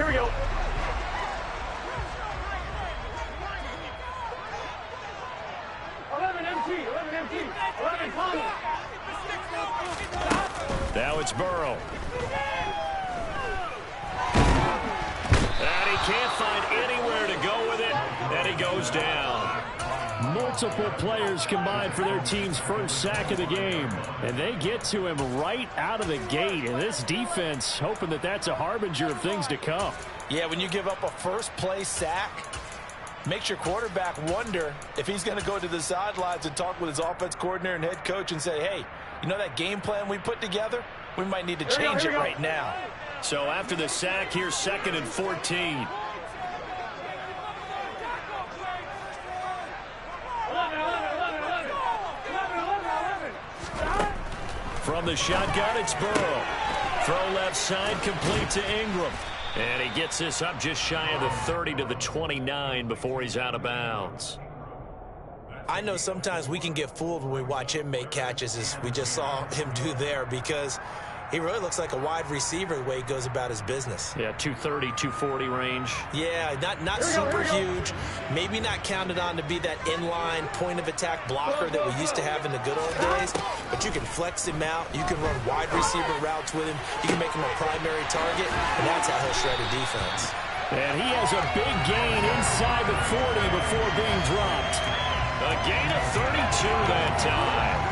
Here we go. Now it's Burrow. And he can't find anywhere to go with it, and he goes down. Multiple players combined for their team's first sack of the game. And they get to him right out of the gate. And this defense hoping that that's a harbinger of things to come. Yeah, when you give up a first-play sack, makes your quarterback wonder if he's going to go to the sidelines and talk with his offense coordinator and head coach and say, hey, you know that game plan we put together? We might need to change it right now. So after the sack, here's 2nd and 14. From the shotgun, it's Burrow. Throw left side, complete to Ingram. And he gets this up just shy of the 30 to the 29 before he's out of bounds. I know sometimes we can get fooled when we watch him make catches, as we just saw him do there, because he really looks like a wide receiver the way he goes about his business. Yeah, 230, 240 range. Yeah, not super huge. Maybe not counted on to be that inline point-of-attack blocker that we used to have in the good old days. But you can flex him out. You can run wide receiver routes with him. You can make him a primary target, and that's how he'll shred a defense. And he has a big gain inside the 40 before being dropped. A gain of 32 that time.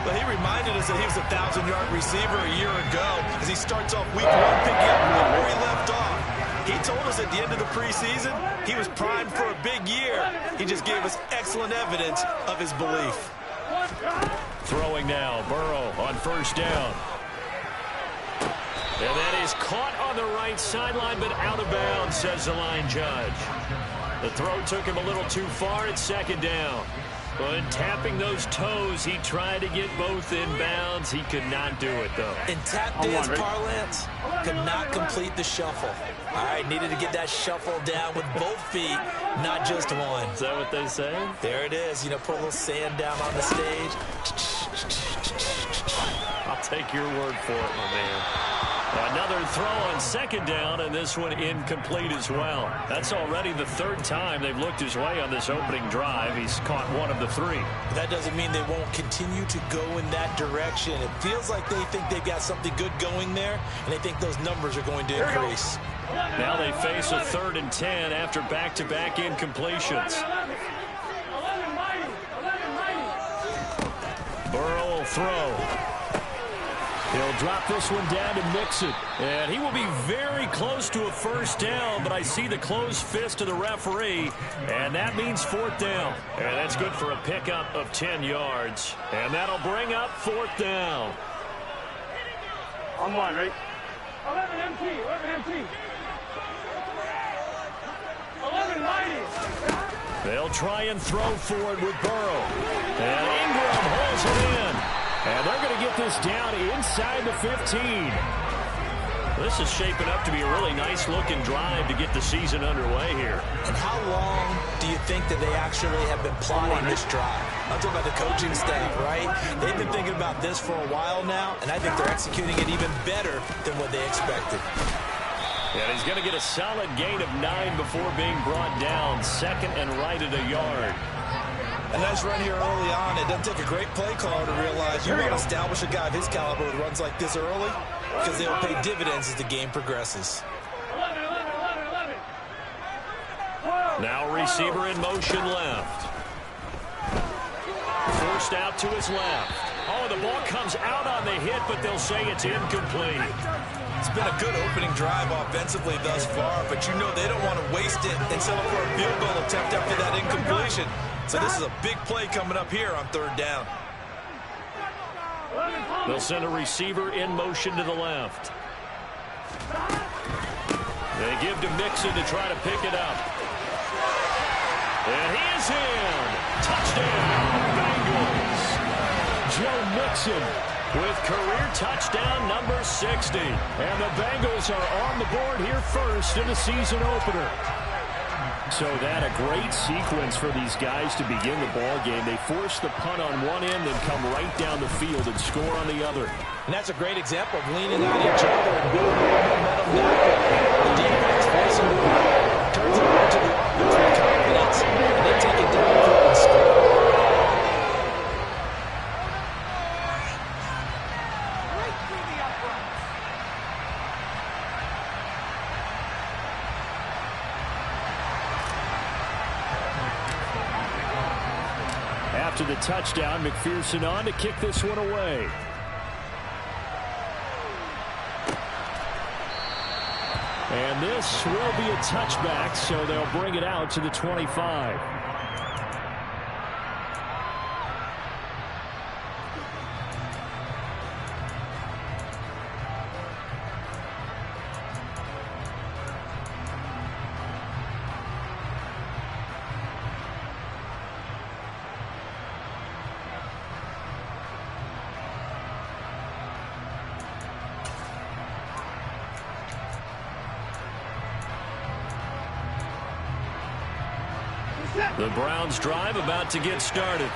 But he reminded us that he was a 1,000-yard receiver a year ago as he starts off week 1 picking up right where he left off. He told us at the end of the preseason he was primed for a big year. He just gave us excellent evidence of his belief. Throwing now, Burrow on first down. And that is caught on the right sideline, but out of bounds, says the line judge. The throw took him a little too far. It's 2nd down. But tapping those toes, he tried to get both in bounds. He could not do it, though. In tap dance parlance, could not complete the shuffle. All right, needed to get that shuffle down with both feet, not just one. Is that what they say? There it is. You know, put a little sand down on the stage. I'll take your word for it, my man. Another throw on 2nd down, and this one incomplete as well. That's already the 3rd time they've looked his way on this opening drive. He's caught 1 of the 3. But that doesn't mean they won't continue to go in that direction. It feels like they think they've got something good going there, and they think those numbers are going to increase. Now they face a 3rd and 10 after back-to-back incompletions. Burrow will throw. He'll drop this one down to Mixon. And he will be very close to a first down, but I see the closed fist of the referee, and that means 4th down. And that's good for a pickup of 10 yards. And that'll bring up 4th down. On one, right? 11 MT, 11 MT. 11 mighty. They'll try and throw for it with Burrow. And Ingram holds it in. And they're going to get this down inside the 15. This is shaping up to be a really nice-looking drive to get the season underway here. And how long do you think that they actually have been plotting this drive? I'm talking about the coaching staff, right? They've been thinking about this for a while now, and I think they're executing it even better than what they expected. And he's going to get a solid gain of 9 before being brought down. 2nd and right at a yard. A nice run here early on. It doesn't take a great play caller to realize you want to establish a guy of his caliber with runs like this early, because they'll pay dividends as the game progresses. 11, 11, 11, 11. Now receiver in motion left. Forced out to his left. Oh, the ball comes out on the hit, but they'll say it's incomplete. It's been a good opening drive offensively thus far, but you know they don't want to waste it and settle for a field goal attempt after that incompletion. So this is a big play coming up here on 3rd down. They'll send a receiver in motion to the left. They give to Mixon to try to pick it up. And he is in. Touchdown, Bengals. Joe Mixon with career touchdown number 60. And the Bengals are on the board here first in the season opener. So that a great sequence for these guys to begin the ball game. They force the punt on one end and come right down the field and score on the other. And that's a great example of leaning on each other and building momentum that way. The defense passing the ball, turns it over to the offense with confidence, and they take it downfield and score. After the touchdown, McPherson on to kick this one away. And this will be a touchback, so they'll bring it out to the 25. The Browns drive about to get started.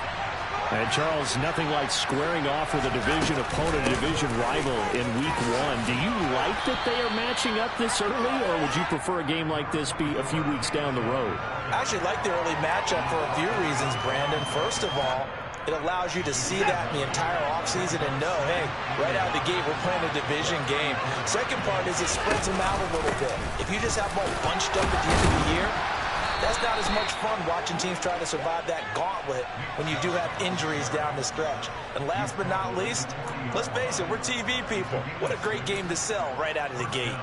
And Charles, nothing like squaring off with a division opponent, a division rival in week one. Do you like that they are matching up this early, or would you prefer a game like this be a few weeks down the road? I actually like the early matchup for a few reasons, Brandon. First of all, it allows you to see that in the entire offseason and know, hey, right out of the gate, we're playing a division game. Second part is it spreads them out a little bit. If you just have them all bunched up at the end of the year, that's not as much fun watching teams try to survive that gauntlet when you do have injuries down the stretch. And last but not least, let's face it, we're TV people. What a great game to sell right out of the gate.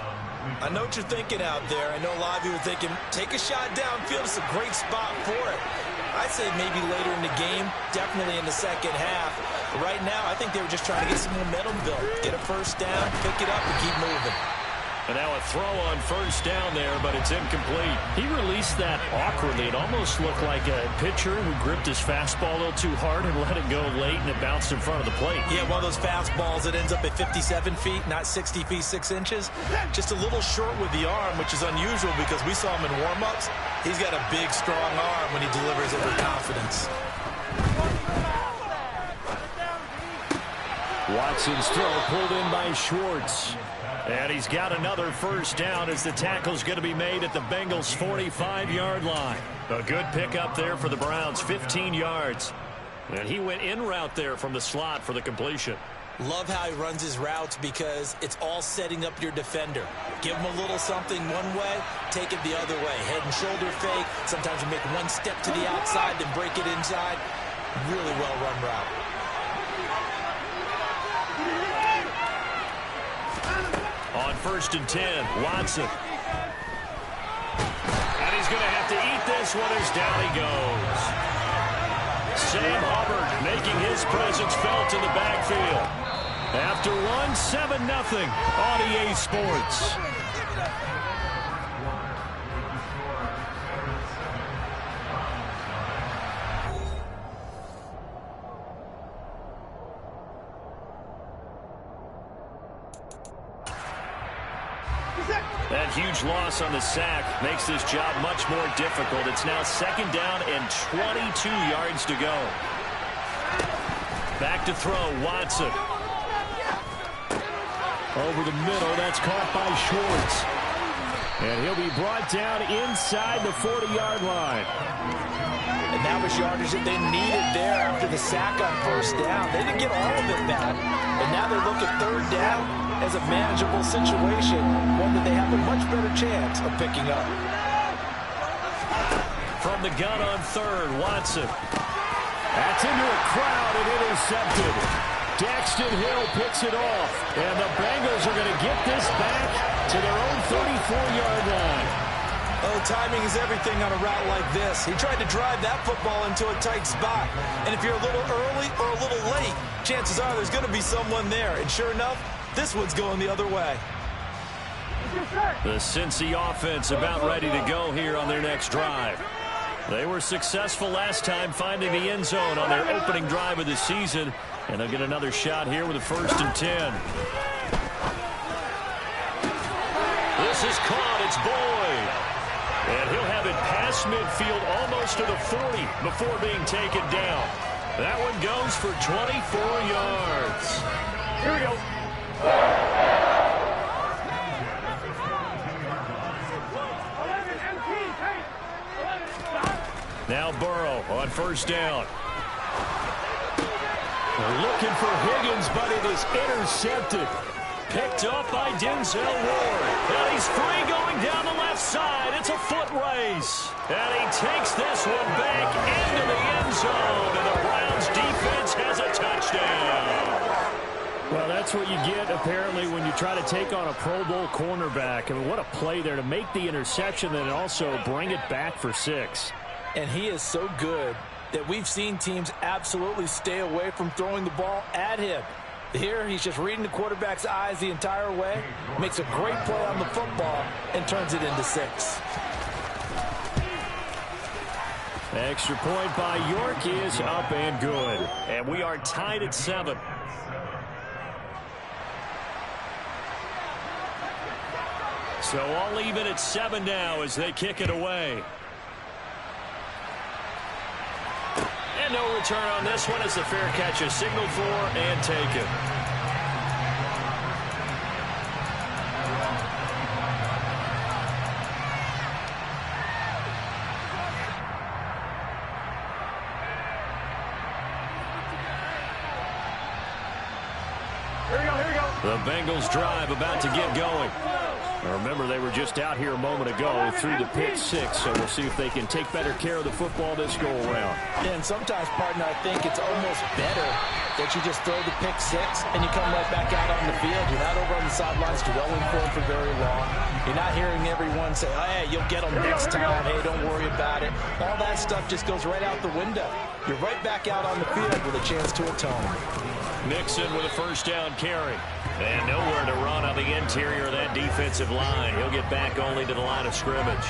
I know what you're thinking out there. I know a lot of you are thinking, take a shot downfield. It's a great spot for it. I'd say maybe later in the game, definitely in the second half. But right now, I think they were just trying to get some momentum built. Get a first down, pick it up, and keep moving. And now a throw on first down there, but it's incomplete. He released that awkwardly. It almost looked like a pitcher who gripped his fastball a little too hard and let it go late, and it bounced in front of the plate. Yeah, one of those fastballs that ends up at 57 feet, not 60 feet, 6 inches. Just a little short with the arm, which is unusual because we saw him in warm-ups. He's got a big, strong arm when he delivers it with confidence. Watson's throw pulled in by Schwartz. And he's got another first down as the tackle's going to be made at the Bengals' 45-yard line. A good pickup there for the Browns, 15 yards. And he went in route there from the slot for the completion. Love how he runs his routes because it's all setting up your defender. Give him a little something one way, take it the other way. Head and shoulder fake. Sometimes you make one step to the outside, then break it inside. Really well-run route. On 1st and 10, Watson. And he's going to have to eat this one as down he goes. Sam Hubbard making his presence felt in the backfield. After one, 7-0 on EA Sports. That huge loss on the sack makes this job much more difficult. It's now 2nd down and 22 yards to go. Back to throw, Watson. Over the middle, that's caught by Schwartz. And he'll be brought down inside the 40-yard line. And that was yardage that they needed there after the sack on 1st down. They didn't get all of it back. And now they look at 3rd down as a manageable situation, one that they have a much better chance of picking up. From the gun on 3rd, Watson. That's into a crowd and intercepted. Daxton Hill picks it off. And the Bengals are going to get this back to their own 34-yard line. Oh, timing is everything on a route like this. He tried to drive that football into a tight spot. And if you're a little early or a little late, chances are there's going to be someone there. And sure enough, this one's going the other way. The Cincy offense about ready to go here on their next drive. They were successful last time finding the end zone on their opening drive of the season. And they'll get another shot here with a 1st and 10. This is caught. It's Boyd. And he'll have it past midfield almost to the 40 before being taken down. That one goes for 24 yards. Here we go. Now Burrow on first down. They're looking for Higgins, but it is intercepted. Picked up by Denzel Ward. And he's free going down the left side. It's a foot race. And he takes this one back into the end zone. And the Browns defense has a touchdown. Well, that's what you get, apparently, when you try to take on a Pro Bowl cornerback. I mean, what a play there to make the interception and also bring it back for 6. And he is so good that we've seen teams absolutely stay away from throwing the ball at him. Here, he's just reading the quarterback's eyes the entire way, makes a great play on the football, and turns it into 6. Extra point by York is up and good. And we are tied at 7. So all even at 7 now as they kick it away. And no return on this one as the fair catch is signaled for and taken. Here we go. The Bengals drive about to get going. Remember, they were just out here a moment ago through the pick 6, so we'll see if they can take better care of the football this go-around. And sometimes, partner, I think it's almost better that you just throw the pick 6 and you come right back out on the field. You're not over on the sidelines dwelling for it for very long. You're not hearing everyone say, oh, hey, you'll get them next time. Hey, don't worry about it. All that stuff just goes right out the window. You're right back out on the field with a chance to atone. Nixon with a first down carry. And nowhere to run on the interior of that defensive line. He'll get back only to the line of scrimmage.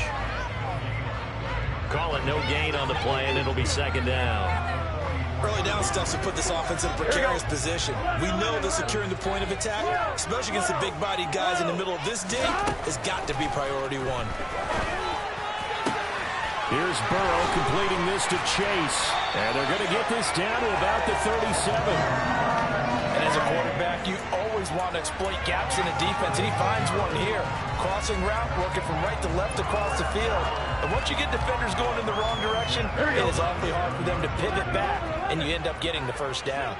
Call it no gain on the play, and it'll be second down. Early down stuff to put this offense in a precarious position. We know that securing the point of attack, especially against the big-bodied guys in the middle of this dig, has got to be priority 1. Here's Burrow completing this to Chase. And they're going to get this down to about the 37. And as a quarterback, you always want to exploit gaps in the defense, and he finds one here. Crossing route, working from right to left across the field. And once you get defenders going in the wrong direction, it is awfully hard for them to pivot back, and you end up getting the first down.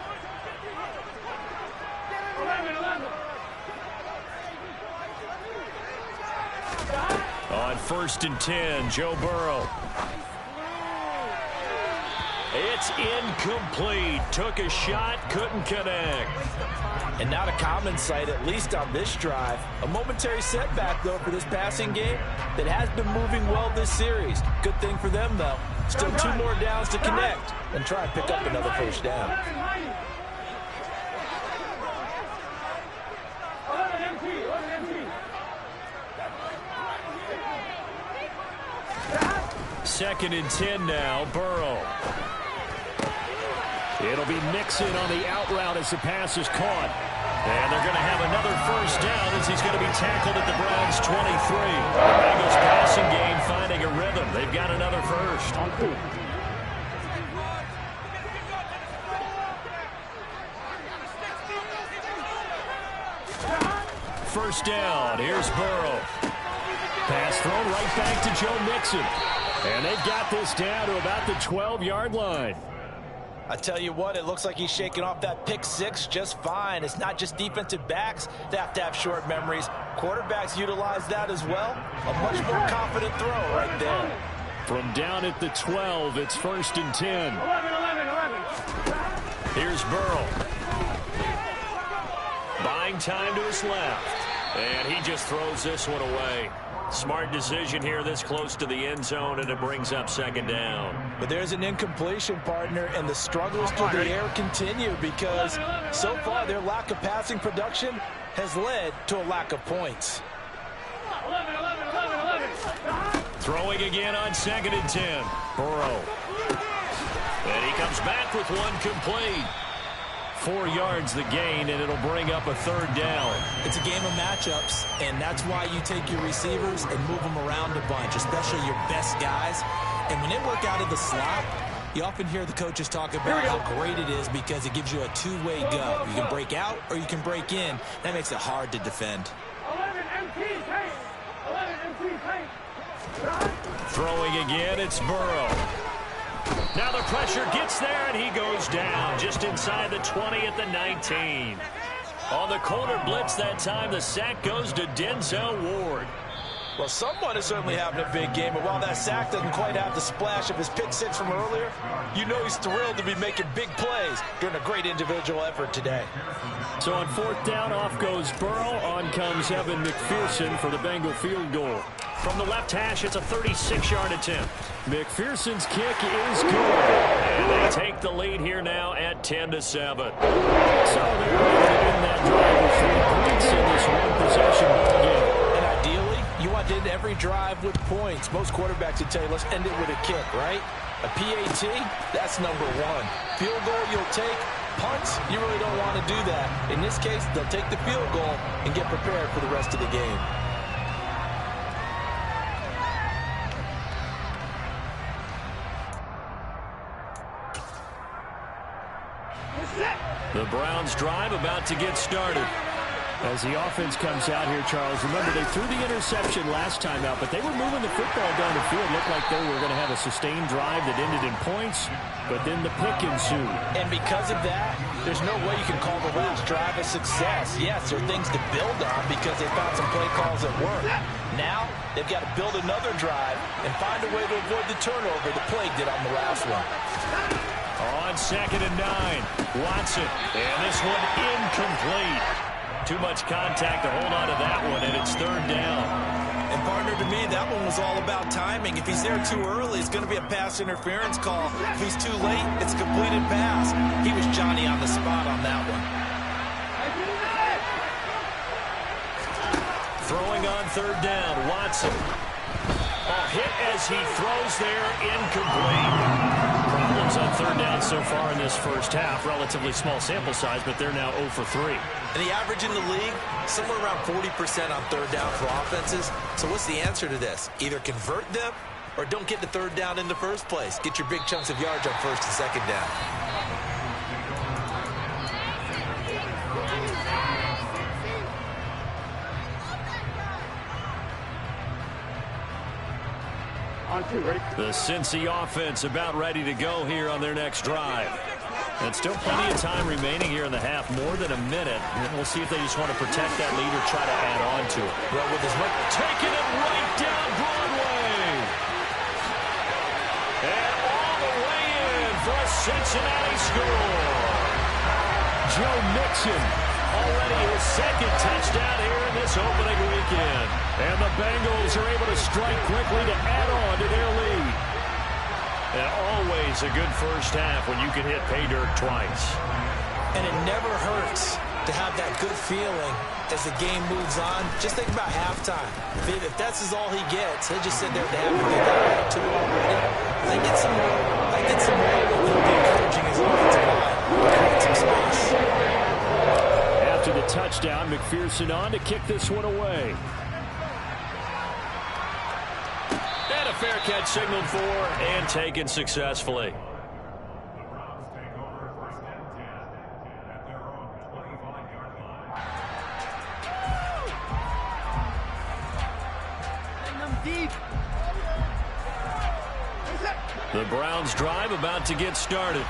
11. On first and 10, Joe Burrow. It's incomplete. Took a shot, couldn't connect. And not a common sight, at least on this drive. A momentary setback, though, for this passing game that has been moving well this series. Good thing for them, though. Still 2 more downs to connect and try and pick up another first down. 11 empty. Second and 10 now, Burrow. It'll be Nixon on the out route as the pass is caught. And they're going to have another first down as he's going to be tackled at the Browns' 23. The Bengals passing game finding a rhythm. They've got another first. First down. Here's Burrow. Pass thrown right back to Joe Mixon. And they've got this down to about the 12-yard line. I tell you what, it looks like he's shaking off that pick 6 just fine. It's not just defensive backs that have to have short memories. Quarterbacks utilize that as well. A much more confident throw right there. From down at the 12, it's first and 10. 11. Here's Burrow. Buying time to his left. And he just throws this one away. Smart decision here this close to the end zone, and it brings up second down. But there's an incompletion, partner, and the struggles through the air continue because so far their lack of passing production has led to a lack of points. 11. Throwing again on second and 10. Burrow. And he comes back with one complete. 4 yards the gain, and it'll bring up a third down. It's a game of matchups, and that's why you take your receivers and move them around a bunch, especially your best guys. And when they work out of the slot, you often hear the coaches talk about how great it is because it gives you a two-way go. You can break out or you can break in. That makes it hard to defend. 11 empty. Throwing again, it's Burrow. Now the pressure gets there, and he goes down just inside the 20 at the 19. On the corner blitz that time, the sack goes to Denzel Ward. Well, someone is certainly having a big game, and while that sack doesn't quite have the splash of his pick six from earlier, you know he's thrilled to be making big plays during a great individual effort today. So on fourth down, off goes Burrow. On comes Evan McPherson for the Bengal field goal. From the left hash, it's a 36-yard attempt. McPherson's kick is good. And they take the lead here now at 10-7. So they're able to win that drive with 3 points in this one-possession ball game. And ideally, you want to end every drive with points. Most quarterbacks would tell you, let's end it with a kick, right? A PAT, that's number 1. Field goal, you'll take. Punts, you really don't want to do that. In this case, they'll take the field goal and get prepared for the rest of the game. The Browns drive about to get started. As the offense comes out here, Charles, remember they threw the interception last time out, but they were moving the football down the field. Looked like they were going to have a sustained drive that ended in points, but then the pick ensued. And because of that, there's no way you can call the last drive a success. Yes, there are things to build on because they found some play calls that work. Now, they've got to build another drive and find a way to avoid the turnover the plague did on the last one. On 2nd and 9, Watson, and this one incomplete. Too much contact to hold on to that one, and it's 3rd down. And partner, to me, that one was all about timing. If he's there too early, it's going to be a pass interference call. If he's too late, it's a completed pass. He was Johnny on the spot on that one. Throwing on 3rd down, Watson. Hit as he throws there, incomplete. Problems on 3rd down so far in this first half. Relatively small sample size, but they're now 0 for 3. And the average in the league, somewhere around 40% on 3rd down for offenses. So what's the answer to this? Either convert them or don't get to 3rd down in the first place. Get your big chunks of yards on 1st and 2nd down. The Cincy offense about ready to go here on their next drive. And still plenty of time remaining here in the half, more than a minute. And we'll see if they just want to protect that lead or try to add on to it. Well, with his taking it right down Broadway. And all the way in for a Cincinnati score. Joe Mixon. Already his 2nd touchdown here in this opening weekend. And the Bengals are able to strike quickly to add on to their lead. And always a good first half when you can hit pay dirt twice. And it never hurts to have that good feeling as the game moves on. Just think about halftime. If that's all he gets, he'll just sit there and have a good 2 already. They get some more. It'll be encouraging his offensive line. Create some space. After the touchdown, McPherson on to kick this one away. And a fair catch signaled for and taken successfully. The Browns drive about to get started.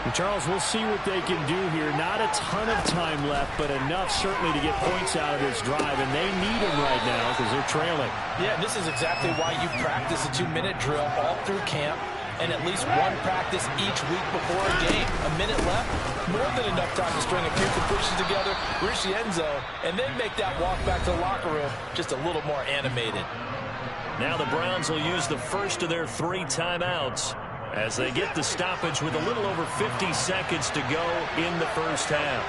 And Charles, we'll see what they can do here. Not a ton of time left, but enough certainly to get points out of this drive, and they need them right now because they're trailing. Yeah, this is exactly why you practice a 2-minute drill all through camp and at least one practice each week before a game. A minute left, more than enough time to string a few completions together, reach the end zone, and then make that walk back to the locker room just a little more animated. Now the Browns will use the first of their 3 timeouts as they get the stoppage with a little over 50 seconds to go in the first half.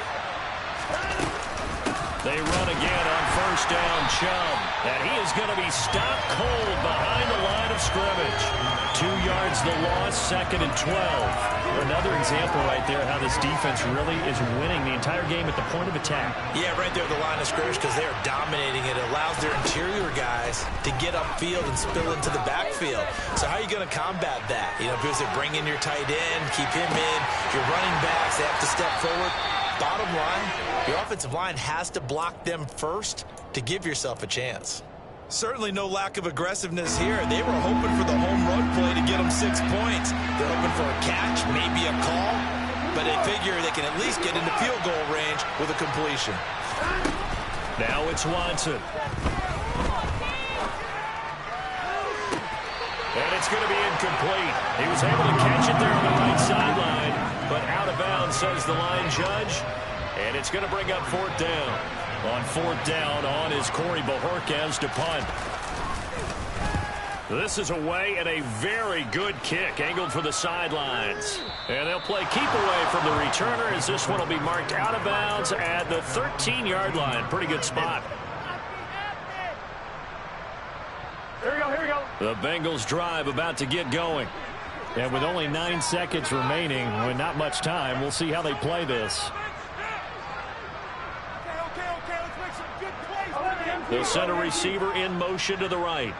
They run again on 1st down, Chubb, and he is going to be stopped cold behind the line of scrimmage. 2 yards the loss, 2nd and 12. Another example right there how this defense really is winning the entire game at the point of attack. Yeah, right there at the line of scrimmage because they are dominating it. It allows their interior guys to get upfield and spill into the backfield. So how are you going to combat that? You know, because they bring in your tight end, keep him in, your running backs, they have to step forward. Bottom line, your offensive line has to block them first to give yourself a chance. Certainly no lack of aggressiveness here. They were hoping for the home run play to get them 6 points. They're hoping for a catch, maybe a call, but they figure they can at least get into field goal range with a completion. Now it's Watson. And it's going to be incomplete. He was able to catch it there on the right sideline, but out of bounds, says the line judge. And it's going to bring up 4th down. On 4th down, on is Corey Bojorquez to punt. This is away and a very good kick, angled for the sidelines. And they'll play keep away from the returner as this one will be marked out of bounds at the 13-yard line. Pretty good spot. Here we go, here we go. The Bengals drive about to get going. And with only 9 seconds remaining, with not much time, we'll see how they play this. They'll send a receiver in motion to the right.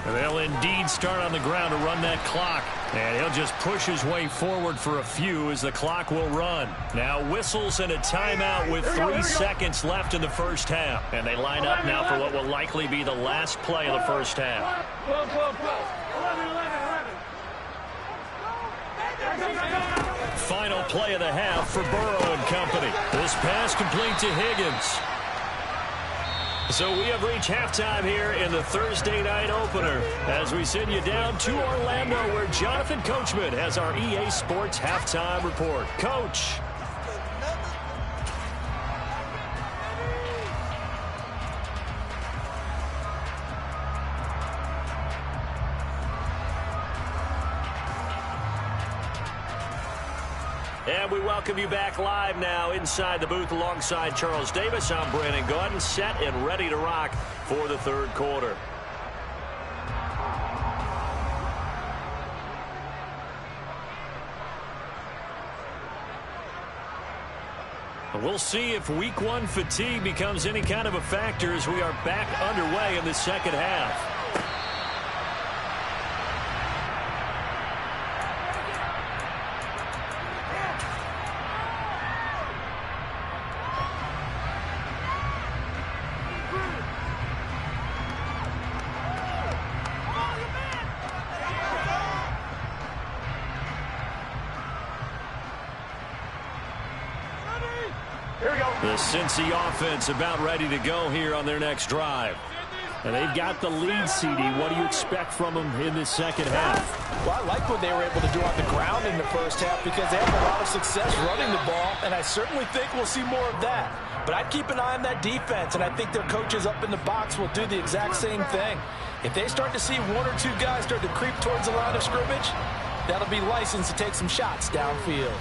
And they'll indeed start on the ground to run that clock. And he'll just push his way forward for a few as the clock will run. Now whistles and a timeout with 3 seconds left in the first half. And they line up now for what will likely be the last play of the first half. 11. Final play of the half for Burrow and company. This pass complete to Higgins. So we have reached halftime here in the Thursday night opener as we send you down to Orlando where Jonathan Coachman has our EA Sports halftime report. Coach. And we welcome you back live now inside the booth alongside Charles Davis. I'm Brandon Gaudin, set and ready to rock for the third quarter. We'll see if week 1 fatigue becomes any kind of a factor as we are back underway in the second half. The Cincy offense about ready to go here on their next drive. And they've got the lead, CD. What do you expect from them in this second half? Well, I like what they were able to do on the ground in the first half because they have a lot of success running the ball, and I certainly think we'll see more of that. But I'd keep an eye on that defense, and I think their coaches up in the box will do the exact same thing. If they start to see 1 or 2 guys start to creep towards the line of scrimmage, that'll be licensed to take some shots downfield.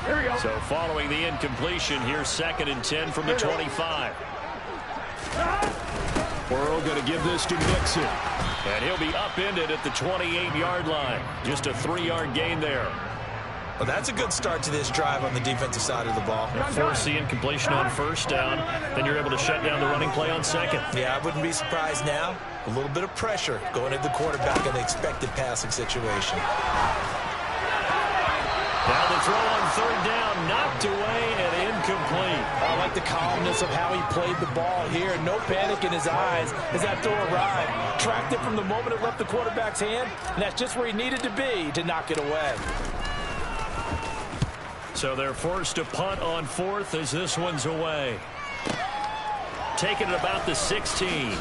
Here we go. So following the incompletion, here's 2nd and 10 from the 25. Burrow going to give this to Mixon. And he'll be upended at the 28-yard line. Just a 3-yard gain there. Well, that's a good start to this drive on the defensive side of the ball. Force the incompletion on first down. Then you're able to shut down the running play on second. Yeah, I wouldn't be surprised now. A little bit of pressure going at the quarterback in the expected passing situation. Now the throw on 3rd down, knocked away and incomplete. I like the calmness of how he played the ball here. No panic in his eyes as that throw arrived. Tracked it from the moment it left the quarterback's hand, and that's just where he needed to be to knock it away. So they're forced to punt on 4th as this one's away. Taking it about the 16.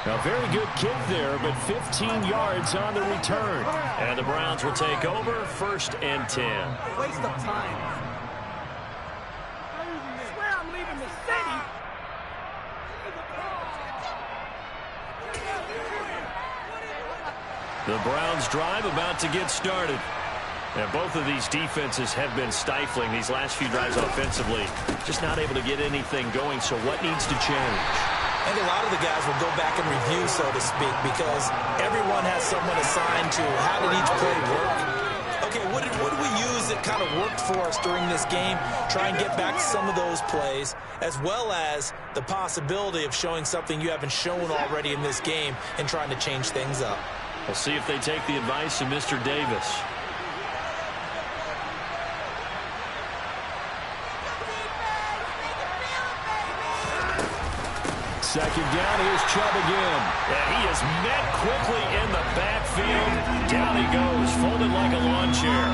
A very good kick there, but 15 yards on the return. And the Browns will take over 1st and 10. Waste of time. I swear I'm leaving the city. The Browns drive about to get started. And both of these defenses have been stifling these last few drives offensively. Just not able to get anything going, so what needs to change? I think a lot of the guys will go back and review, so to speak, because everyone has someone assigned to how did each play work. Okay, what did we use that kind of worked for us during this game? Try and get back to some of those plays, as well as the possibility of showing something you haven't shown already in this game and trying to change things up. We'll see if they take the advice of Mr. Davis. Second down, here's Chubb again. And he is met quickly in the backfield. Down he goes, folded like a lawn chair.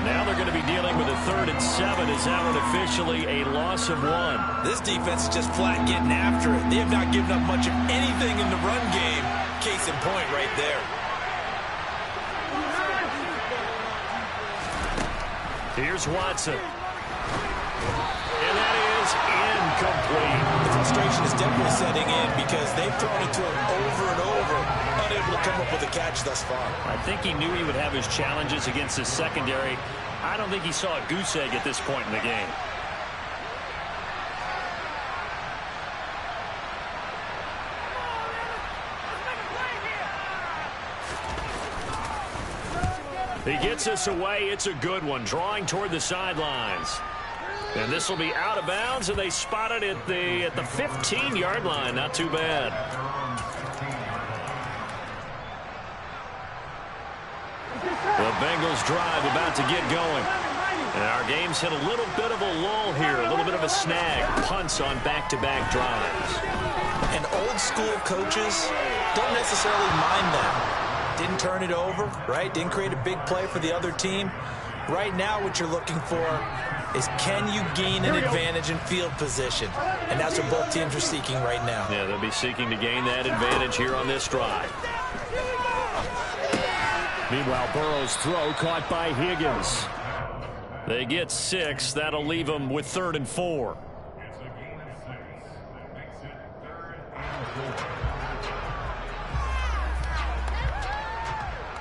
Now they're going to be dealing with a 3rd and 7. Is that one officially a loss of 1? This defense is just flat getting after it. They have not given up much of anything in the run game. Case in point right there. Here's Watson. And that is incomplete. The frustration is definitely setting in because they've thrown it to him over and over, unable to come up with a catch thus far. I think he knew he would have his challenges against his secondary. I don't think he saw a goose egg at this point in the game. He gets us away. It's a good one, drawing toward the sidelines. And this will be out of bounds, and they spot it at the 15-yard line. Not too bad. The Bengals drive about to get going. And our game's hit a little bit of a lull here, a little bit of a snag. Punts on back-to-back drives. And old-school coaches don't necessarily mind that. Didn't turn it over, right? Didn't create a big play for the other team. Right now what you're looking for is can you gain an advantage in field position? And that's what both teams are seeking right now. Yeah, they'll be seeking to gain that advantage here on this drive. Meanwhile, Burrow's throw caught by Higgins. They get 6. That'll leave them with 3rd and 4.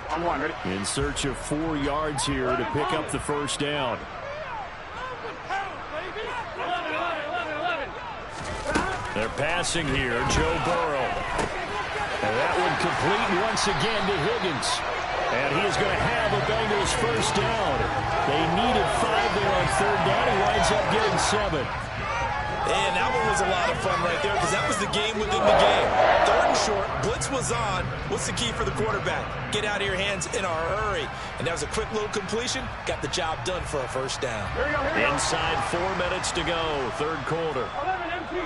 On 1, ready? In search of 4 yards here to pick up the first down. They're passing here, Joe Burrow. And that one complete once again to Higgins. And he is going to have a Bengals first down. They needed 5 there on 3rd down. He winds up getting 7. And that one was a lot of fun right there because that was the game within the game. 3rd and short, blitz was on. What's the key for the quarterback? Get out of your hands in a hurry. And that was a quick little completion. Got the job done for a first down. Here we go. Inside 4 minutes to go, 3rd quarter. 11 MT.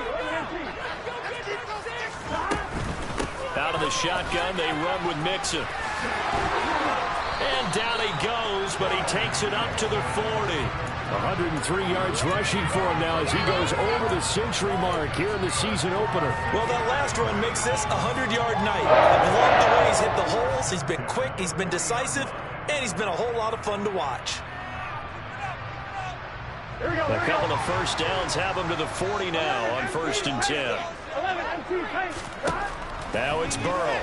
Out of the shotgun, they run with Mixon. And down he goes, but he takes it up to the 40. 103 yards rushing for him now as he goes over the century mark here in the season opener. Well, that last run makes this a 100-yard night. I love the way he's hit the holes. He's been quick, he's been decisive, and he's been a whole lot of fun to watch. A couple of first downs have him to the 40 now on 1st and 10. 11 MT. Now it's Burrow.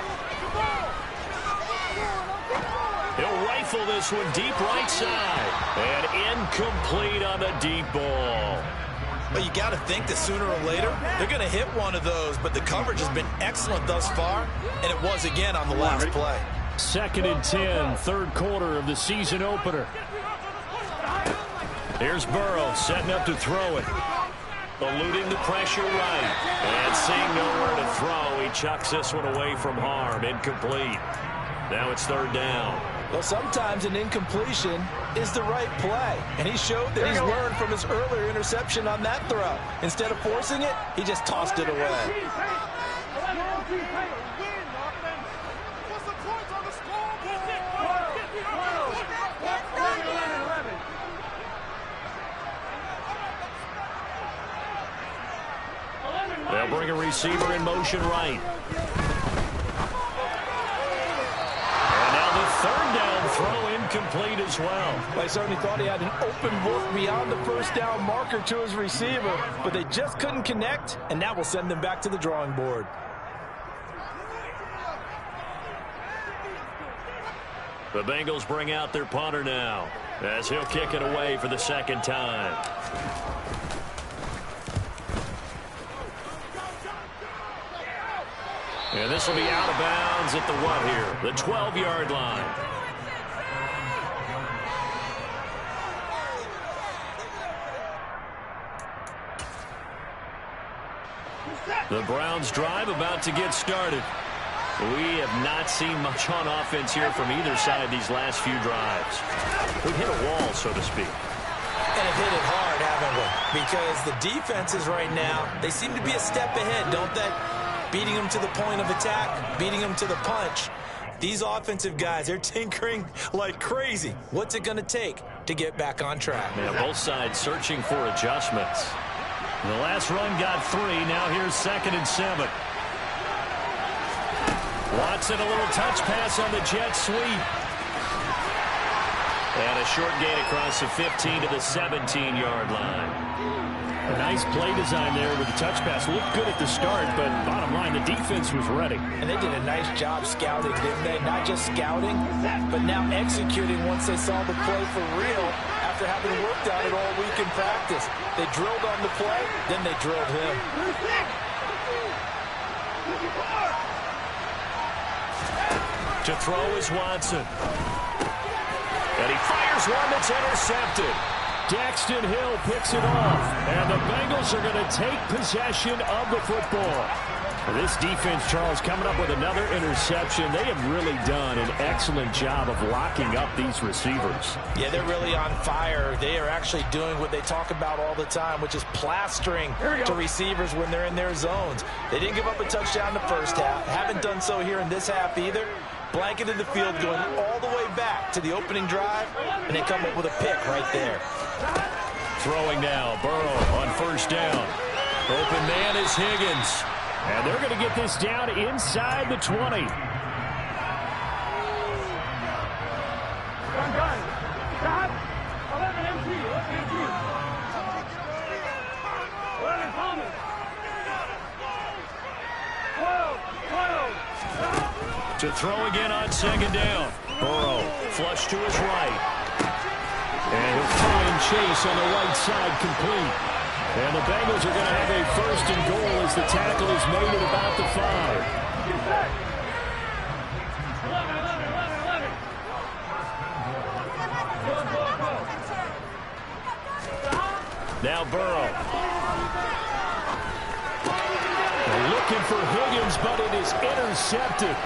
He'll rifle this one deep right side. And incomplete on the deep ball. Well, you got to think that sooner or later, they're going to hit one of those, but the coverage has been excellent thus far, and it was again on the last play. 2nd and 10, 3rd quarter of the season opener. Here's Burrow setting up to throw it. Eluding the pressure right. And seeing nowhere to throw, he chucks this one away from harm. Incomplete. Now it's 3rd down. Well, sometimes an incompletion is the right play. And he showed that he's learned from his earlier interception on that throw. Instead of forcing it, he just tossed it away. They'll bring a receiver in motion right. And now the 3rd down throw incomplete as well. I certainly thought he had an open look beyond the first down marker to his receiver, but they just couldn't connect, and that will send them back to the drawing board. The Bengals bring out their punter now as he'll kick it away for the 2nd time. And this will be out of bounds at the what here? The 12-yard line. The Browns drive about to get started. We have not seen much on offense here from either side these last few drives. We've hit a wall, so to speak. And have hit it hard, haven't we? Because the defenses right now, they seem to be a step ahead, don't they? beating them to the point of attack, beating them to the punch. These offensive guys, they're tinkering like crazy. What's it going to take to get back on track? Yeah, both sides searching for adjustments. The last run got 3. Now here's 2nd and 7. Watson, a little touch pass on the jet sweep. And a short gain across the 15 to the 17-yard line. A nice play design there with the touch pass. Looked good at the start, but bottom line, the defense was ready. And they did a nice job scouting, didn't they? Not just scouting, but now executing once they saw the play for real after having worked on it all week in practice. They drilled on the play, then they drilled him. To throw is Watson. And he fires one that's intercepted. Daxton Hill picks it off, and the Bengals are going to take possession of the football. This defense, Charles, coming up with another interception. They have really done an excellent job of locking up these receivers. Yeah, they're really on fire. They are actually doing what they talk about all the time, which is plastering to receivers when they're in their zones. They didn't give up a touchdown in the first half. Haven't done so here in this half either. Blanketed the field going all the way back to the opening drive, and they come up with a pick right there. Throwing now, Burrow on 1st down. Open man is Higgins. And they're going to get this down inside the 20. Gun. Stop. 11 empty. 11 empty. 11 common. 12. To throw again on 2nd down. Burrow flush to his right. And he'll find Chase on the right side complete. And the Bengals are going to have a 1st and goal as the tackle is made at about the 5. Get back. 11. Now Burrow. They're looking for Higgins, but it is intercepted.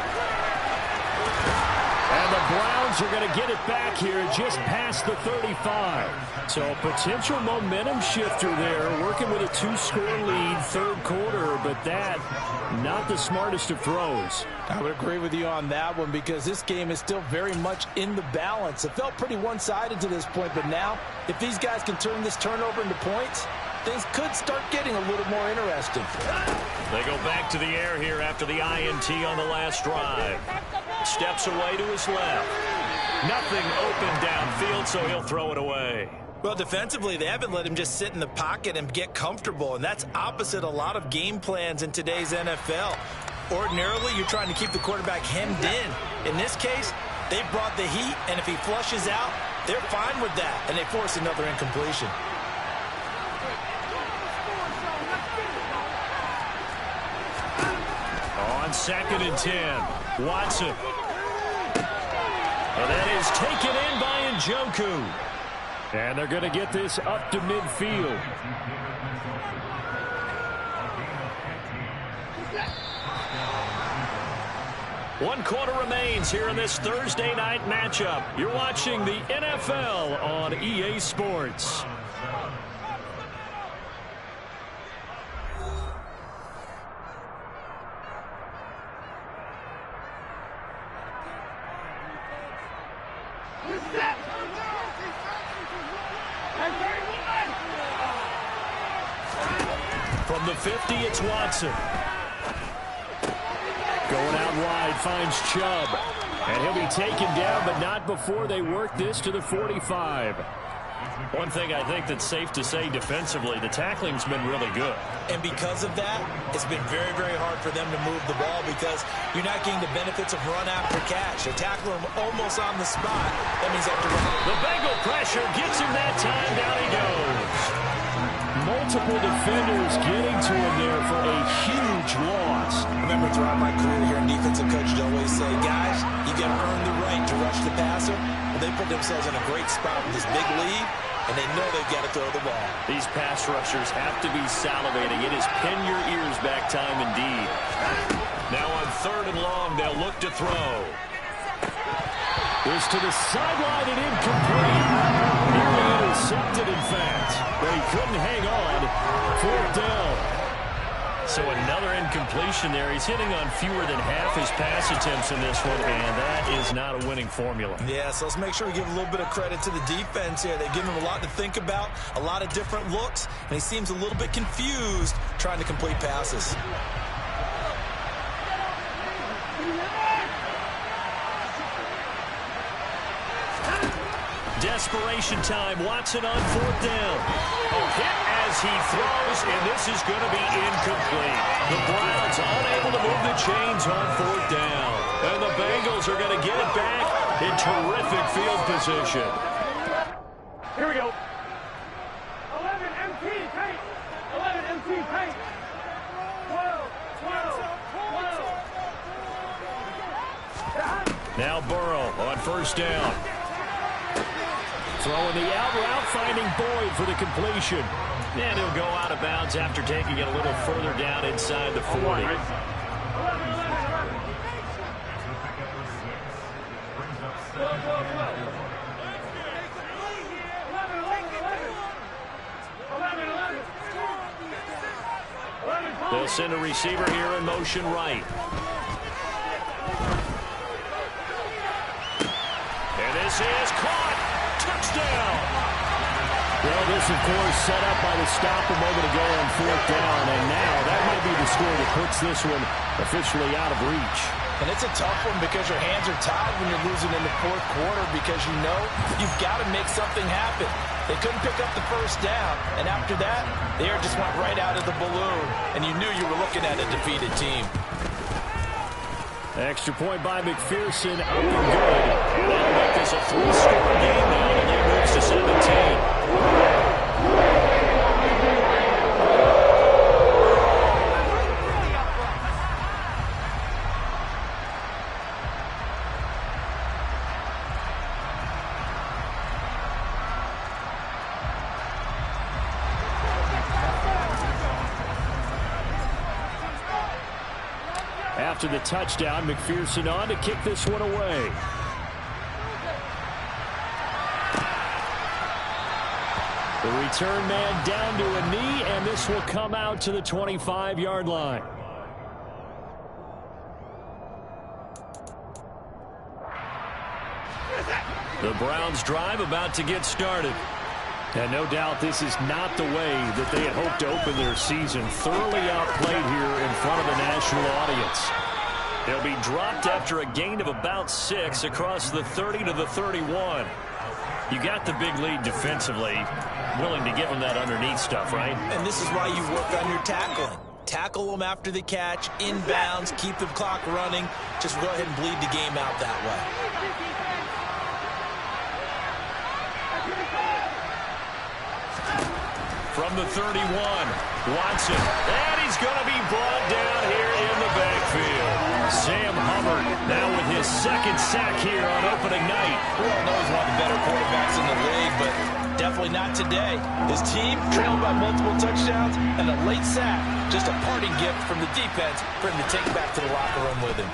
And the Browns are going to get it back here just past the 35. So a potential momentum shifter there, working with a 2-score lead, 3rd quarter, but that, not the smartest of throws. I would agree with you on that one because this game is still very much in the balance. It felt pretty one-sided to this point, but now, if these guys can turn this turnover into points, things could start getting a little more interesting. They go back to the air here after the INT on the last drive. Steps away to his left. Nothing open downfield, so he'll throw it away. Well, defensively, they haven't let him just sit in the pocket and get comfortable, and that's opposite a lot of game plans in today's NFL. Ordinarily, you're trying to keep the quarterback hemmed in. In this case, they brought the heat, and if he flushes out, they're fine with that, and they force another incompletion. On 2nd and 10, Watson. And that is taken in by Njoku. And they're going to get this up to midfield. One quarter remains here in this Thursday night matchup. You're watching the NFL on EA Sports. From the 50, it's Watson. Going out wide, finds Chubb. And he'll be taken down, but not before they work this to the 45. One thing I think that's safe to say defensively, the tackling's been really good. And because of that, it's been very, very hard for them to move the ball because you're not getting the benefits of run after catch. They tackle him almost on the spot. That means they have to run. The Bengal pressure gets him that time. Down he goes. Multiple defenders getting to him there for a huge loss. I remember throughout my career here, defensive coaches always say, guys, you got to earn the right to rush the passer. Well, they put themselves in a great spot with this big lead, and they know they've got to throw the ball. These pass rushers have to be salivating. It is pin your ears back time indeed. Now on 3rd and long, they'll look to throw. Is to the sideline and incomplete. Nearly intercepted, in fact. But he couldn't hang on. 4th down. So another incompletion there. He's hitting on fewer than half his pass attempts in this one, and that is not a winning formula. Yeah, so let's make sure we give a little bit of credit to the defense here. They give him a lot to think about, a lot of different looks, and he seems a little bit confused trying to complete passes. Desperation time. Watson on 4th down. A hit as he throws, and this is going to be incomplete. The Browns unable to move the chains on 4th down. And the Bengals are going to get it back in terrific field position. Here we go. 11 MT paint. 11 MT paint. 12. Now Burrow on 1st down. Throwing the out route, finding Boyd for the completion. And he'll go out of bounds after taking it a little further down inside the 40. They'll send a receiver here in motion right. And this is caught. Touchdown. Well, this, of course, set up by the stop a moment ago on 4th down, and now that might be the score that puts this one officially out of reach. And it's a tough one because your hands are tied when you're losing in the 4th quarter because you know you've got to make something happen. They couldn't pick up the 1st down, and after that, the air just went right out of the balloon, and you knew you were looking at a defeated team. Extra point by McPherson, up and good. And that'll make this a 3-score game now. The lead moves to 17. After the touchdown, McPherson on to kick this one away. The return man down to a knee, and this will come out to the 25-yard line. The Browns drive about to get started. And no doubt this is not the way that they had hoped to open their season. Thoroughly outplayed here in front of a national audience. They'll be dropped after a gain of about 6 across the 30 to the 31. You got the big lead defensively. Willing to give them that underneath stuff, right? And this is why you work on your tackling. Tackle them after the catch, inbounds, keep the clock running. Just go ahead and bleed the game out that way. From the 31, Watson. And he's going to be brought down here in the backfield. Sam Hubbard now with his 2nd sack here on opening night. We all know he's one of the better quarterbacks in the league, but definitely not today. His team trailed by multiple touchdowns and a late sack. Just a parting gift from the defense for him to take back to the locker room with him.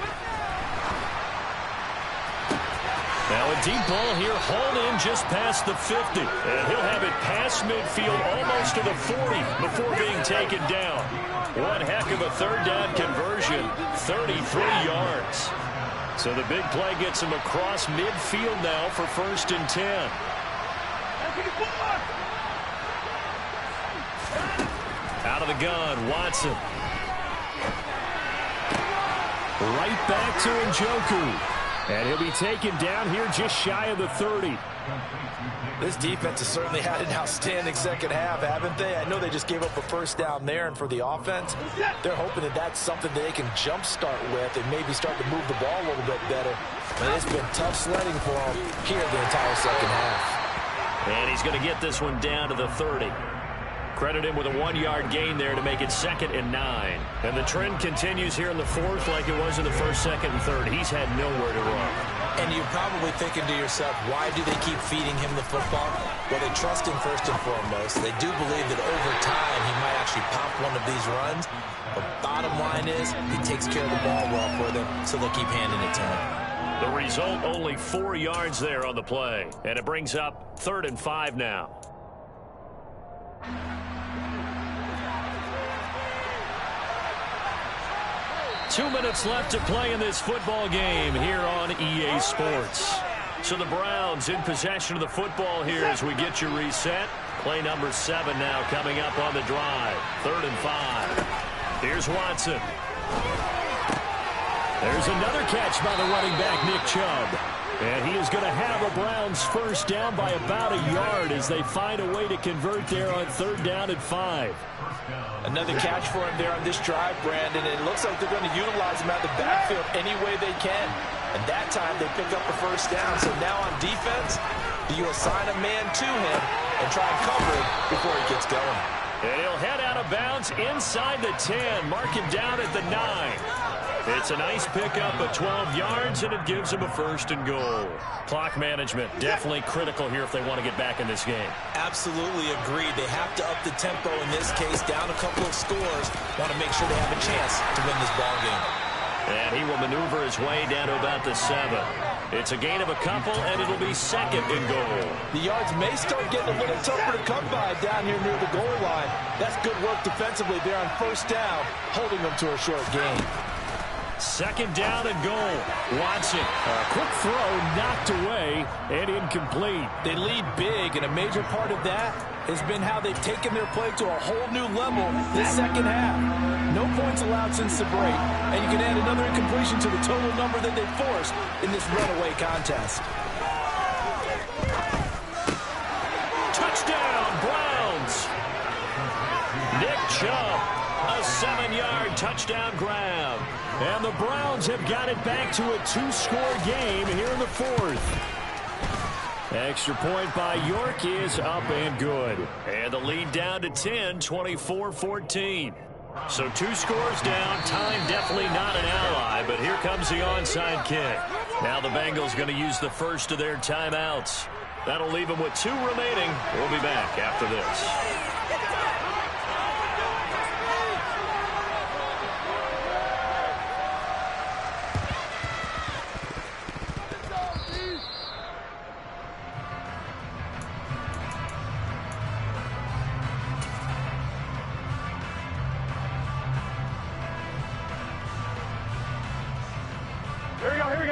Now a deep ball here, hauled in just past the 50. And he'll have it past midfield almost to the 40 before being taken down. One heck of a 3rd down conversion, 33 yards. So the big play gets him across midfield now for 1st and 10. Out of the gun, Watson. Right back to Njoku. And he'll be taken down here just shy of the 30. This defense has certainly had an outstanding 2nd half, haven't they? I know they just gave up a 1st down there, and for the offense, they're hoping that that's something that they can jumpstart with and maybe start to move the ball a little bit better. But it's been tough sledding for them here the entire 2nd half. And he's going to get this one down to the 30. Credit him with a 1-yard gain there to make it 2nd and 9. And the trend continues here in the 4th like it was in the 1st, 2nd, and 3rd. He's had nowhere to run. And you're probably thinking to yourself, why do they keep feeding him the football? Well, they trust him first and foremost. They do believe that over time he might actually pop one of these runs. But bottom line is he takes care of the ball well for them, so they'll keep handing it to him. The result, only 4 yards there on the play. And it brings up 3rd and 5 now. 2 minutes left to play in this football game here on EA Sports. So the Browns in possession of the football here as we get you reset. Play number 7 now coming up on the drive. 3rd and 5. Here's Watson. There's another catch by the running back, Nick Chubb. And he is going to have a Browns first down by about a yard as they find a way to convert there on 3rd down and 5. Another catch for him there on this drive, Brandon. It looks like they're going to utilize him out of the backfield any way they can. And that time they pick up the first down. So now on defense, do you assign a man to him and try and cover it before he gets going? And he'll head out of bounds inside the 10. Mark him down at the 9. It's a nice pickup of 12 yards, and it gives him a 1st and goal. Clock management definitely critical here if they want to get back in this game. Absolutely agreed. They have to up the tempo in this case, down a couple of scores. Want to make sure they have a chance to win this ball game. And he will maneuver his way down to about the 7. It's a gain of a couple, and it'll be 2nd and goal. The yards may start getting a little tougher to come by down here near the goal line. That's good work defensively there on 1st down, holding them to a short gain. 2nd down and goal. Watson. A quick throw knocked away and incomplete. They lead big, and a major part of that has been how they've taken their play to a whole new level this second half. No points allowed since the break, and you can add another incompletion to the total number that they forced in this runaway contest. Touchdown, Browns. Nick Chubb, a 7-yard touchdown grab. And the Browns have got it back to a 2-score game here in the 4th. Extra point by York is up and good. And the lead down to 10, 24-14. So 2 scores down. Time definitely not an ally, but here comes the onside kick. Now the Bengals going to use the first of their timeouts. That'll leave them with 2 remaining. We'll be back after this.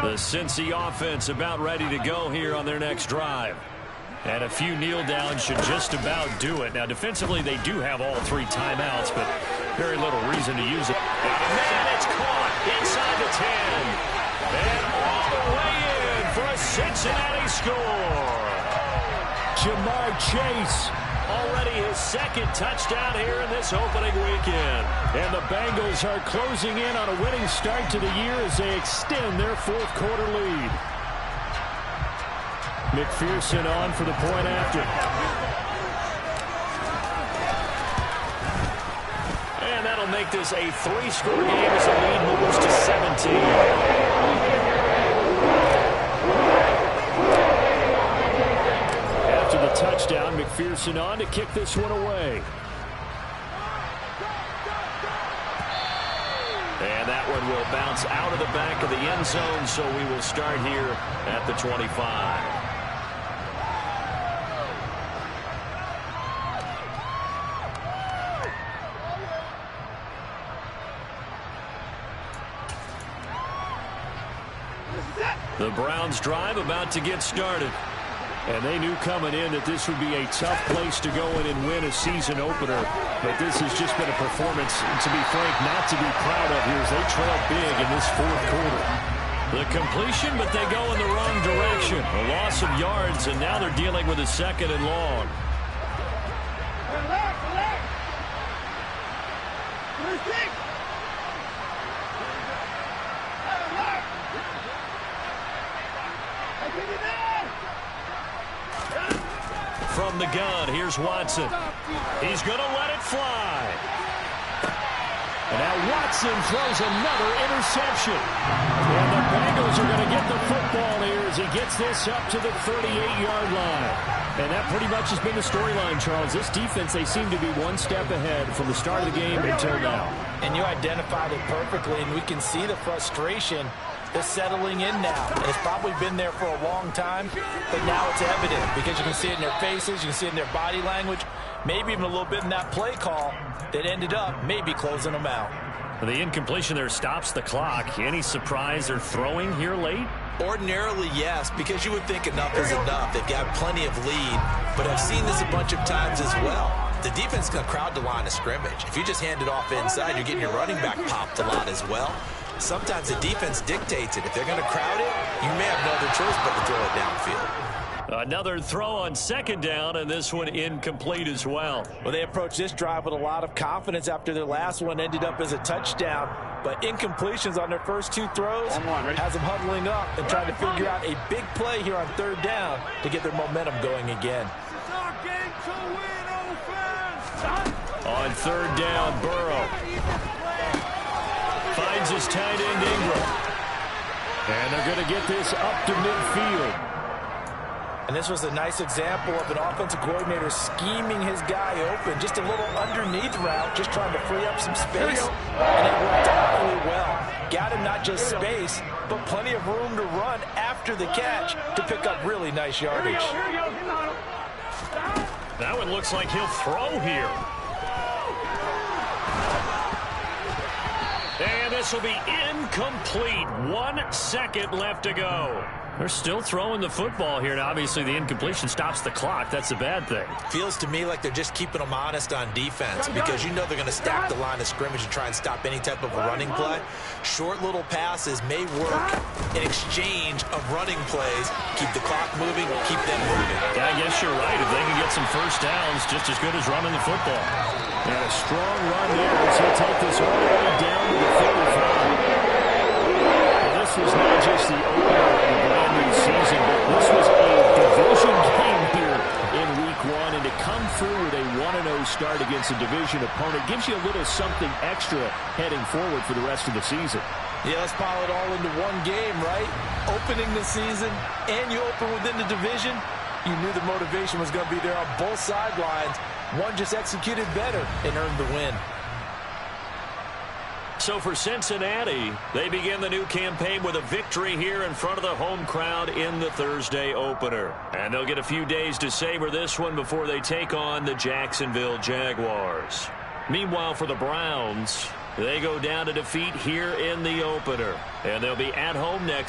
The Cincy offense about ready to go here on their next drive. And a few kneel downs should just about do it. Now, defensively, they do have all 3 timeouts, but very little reason to use it. And it's caught inside the 10. And all the way in for a Cincinnati score. Jamar Chase. Already his 2nd touchdown here in this opening weekend. And the Bengals are closing in on a winning start to the year as they extend their 4th quarter lead. McPherson on for the point after. And that'll make this a 3-score game as the lead moves to 17. After the touchdown, McPherson on to kick this one away. And that one will bounce out of the back of the end zone, so we will start here at the 25. The Browns drive about to get started. And they knew coming in that this would be a tough place to go in and win a season opener. But this has just been a performance, to be frank, not to be proud of here as they trail big in this 4th quarter. The completion, but they go in the wrong direction. A loss of yards, and now they're dealing with a 2nd and long. From the gun, here's Watson. He's going to let it fly. And now Watson throws another interception. And the Bengals are going to get the football here as he gets this up to the 38-yard line. And that pretty much has been the storyline, Charles. This defense, they seem to be 1 step ahead from the start of the game until now. And you identified it perfectly, and we can see the frustration that's settling in now. It's probably been there for a long time, but now it's evident because you can see it in their faces, you can see it in their body language, maybe even a little bit in that play call that ended up maybe closing them out. The incompletion there stops the clock. Any surprise they're throwing here late? Ordinarily, yes, because you would think enough is enough. They've got plenty of lead, but I've seen this a bunch of times as well. The defense can crowd the line of scrimmage. If you just hand it off inside, you're getting your running back popped a lot as well. Sometimes the defense dictates it. If they're going to crowd it, you may have no other choice but to throw it downfield. Another throw on second down, and this one incomplete as well. Well, they approached this drive with a lot of confidence after their last one ended up as a touchdown. But incompletions on their first two throws has them huddling up and trying to figure out a big play here on third down to get their momentum going again. On third down, Burrow finds his tight end Ingram. And they're going to get this up to midfield. And this was a nice example of an offensive coordinator scheming his guy open. Just a little underneath route, just trying to free up some space. And it worked out really well. Got him not just space, but plenty of room to run after the catch to pick up really nice yardage. That one looks like he'll throw here. And this will be incomplete. 1 second left to go. They're still throwing the football here, and obviously the incompletion stops the clock. That's a bad thing. Feels to me like they're just keeping them honest on defense because you know they're going to stack the line of scrimmage and try and stop any type of a running play. Short little passes may work in exchange of running plays. Keep the clock moving, keep them moving. Yeah, I guess you're right. If they can get some first downs, just as good as running the football. And a strong run there as he'll take this all the way down to the 35. This was not just the opener of a brand new season, but this was a division game here in week one. And to come through with a 1-0 start against a division opponent gives you a little something extra heading forward for the rest of the season. Yeah, let's pile it all into one game, right? Opening the season, and you open within the division. You knew the motivation was going to be there on both sidelines. One just executed better and earned the win. So for Cincinnati, they begin the new campaign with a victory here in front of the home crowd in the Thursday opener. And they'll get a few days to savor this one before they take on the Jacksonville Jaguars. Meanwhile, for the Browns, they go down to defeat here in the opener. And they'll be at home next